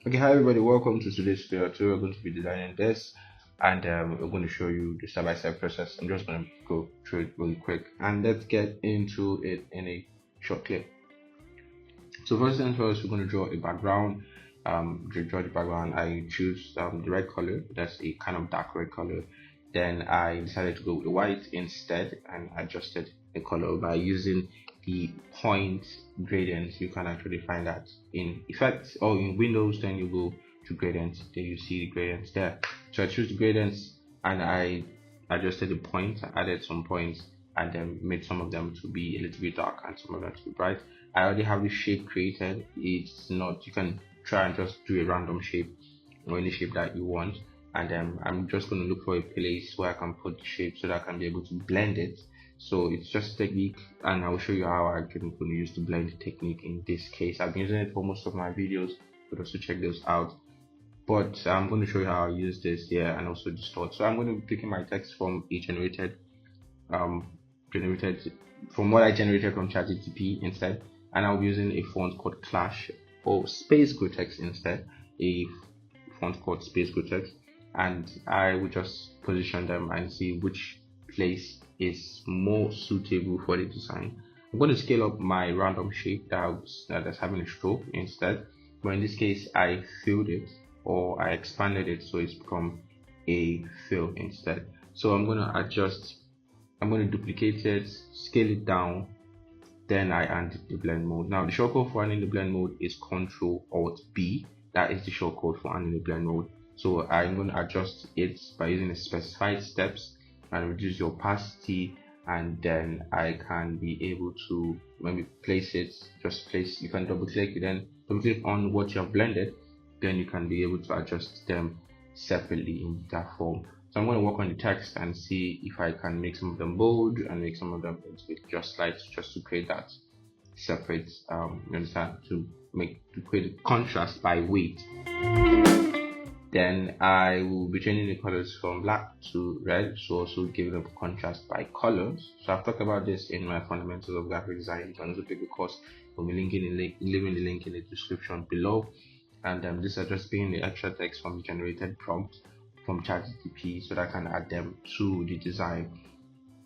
Okay, hi everybody, welcome to today's tutorial. Today we're going to be designing this, and we're going to show you the step-by-step process. I'm just going to go through it really quick, and let's get into it in a short clip. So first things first, we're going to draw a background. To draw the background, I choose the red color. That's a kind of dark red color. Then I decided to go with white instead, and adjusted the color by using the point gradients. You can actually find that in effects or in Windows. Then you go to gradients. Then you see the gradients there. So I choose the gradients, and I adjusted the points. I added some points, and then made some of them to be a little bit dark and some of them to be bright. I already have the shape created. It's not, you can try and just do a random shape or any shape that you want, and I'm just going to look for a place where I can put the shape so that I can be able to blend it. So it's just a technique, and I'll show you how I can use the blend technique in this case. I've been using it for most of my videos, but also check those out. But I'm going to show you how I use this here and also distort. So I'm going to be picking my text from a um generated from what I generated from ChatGPT instead, and I'll be using a font called Clash or Space Text instead, a font called Space Text, and I will just position them and see which place is more suitable for the design. I'm going to scale up my random shape that's having a stroke instead, but in this case I filled it or I expanded it so it's become a fill instead. So I'm going to duplicate it, scale it down, then I add the blend mode. Now the shortcode for adding the blend mode is Control Alt B. That is the shortcode for adding the blend mode. So I'm going to adjust it by using the specified steps and reduce the opacity, and then I can be able to maybe place it, you can double click it, then double click on what you have blended, then you can be able to adjust them separately in that form. So I'm going to work on the text and see if I can make some of them bold and make some of them with just light, just to create that separate, you understand, to create contrast by weight. Then I will be changing the colors from black to red, so also giving up contrast by colors. So I've talked about this in my fundamentals of graphic design. You can also take the course. We'll be leaving the link in the description below. And these are just being the extra text from the generated prompt from ChatGPT, so that I can add them to the design,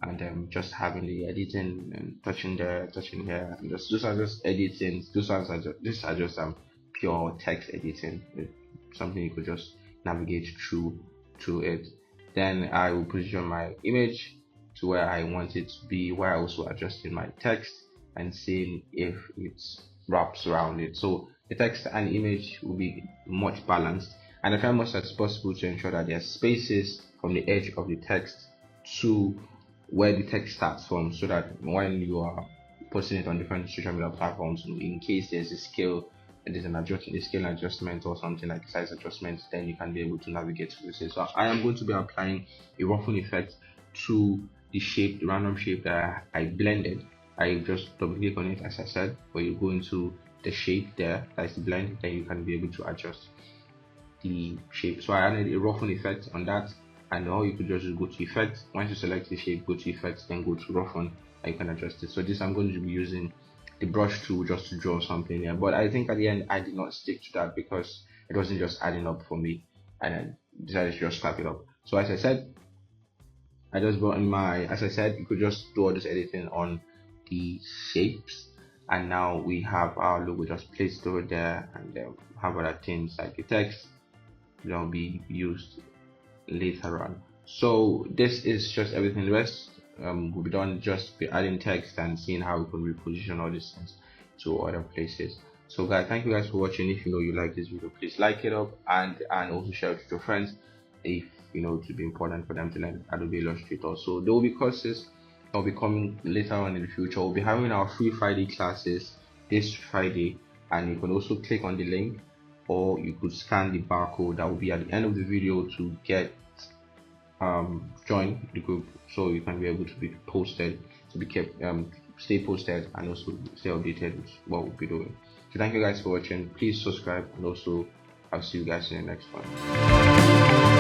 and just having the editing and touching there, touching here, and just those are just editing. These are just pure text editing. It's something you could just navigate through it. Then I will position my image to where I want it to be, where I also adjusting my text and seeing if it wraps around it. So the text and image will be much balanced, and I try much as possible to ensure that there are spaces from the edge of the text to where the text starts from, so that when you are posting it on different social media platforms, in case there's a scale, there's a scale adjustment or something like size adjustment, then you can be able to navigate through this. So I am going to be applying a ruffle effect to the random shape that I blended. I just double click on it, as I said, where you go into the shape there, that's the blend, then you can be able to adjust the shape. So I added a roughen effect on that, and all you could just go to effect. Once you select the shape, go to effect, then go to roughen, and you can adjust it. So this, I'm going to be using the brush tool just to draw something here, but I think at the end I did not stick to that because it wasn't just adding up for me, and I decided to just scrap it up. So as I said, I just brought in as I said, you could just do all this editing on the shapes, and now we have our logo just placed over there, and then have other things like the text that will be used later on. So this is just everything. The rest will be done just by adding text and seeing how we can reposition all these things to other places. So guys, thank you guys for watching. If you know you like this video, please like it up, and also share it with your friends if you know it will be important for them to learn Adobe Illustrator. So there will be courses that will be coming later on in the future. We'll be having our free Friday classes this Friday, and you can also click on the link, or you could scan the barcode that will be at the end of the video to get join the group, so you can be able to be posted, to be kept stay posted, and also stay updated with what we'll be doing. So thank you guys for watching. Please subscribe, and also I'll see you guys in the next one.